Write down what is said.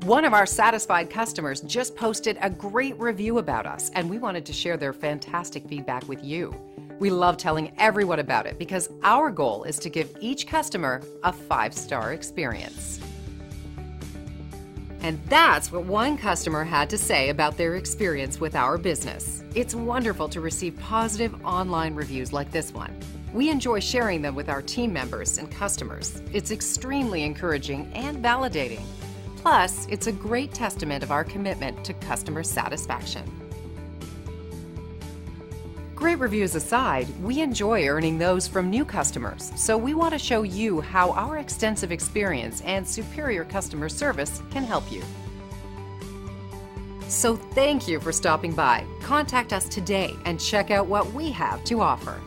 One of our satisfied customers just posted a great review about us, and we wanted to share their fantastic feedback with you. We love telling everyone about it because our goal is to give each customer a 5-star experience. And that's what one customer had to say about their experience with our business. It's wonderful to receive positive online reviews like this one. We enjoy sharing them with our team members and customers. It's extremely encouraging and validating. Plus, it's a great testament of our commitment to customer satisfaction. Great reviews aside, we enjoy earning those from new customers, so we want to show you how our extensive experience and superior customer service can help you. So thank you for stopping by. Contact us today and check out what we have to offer.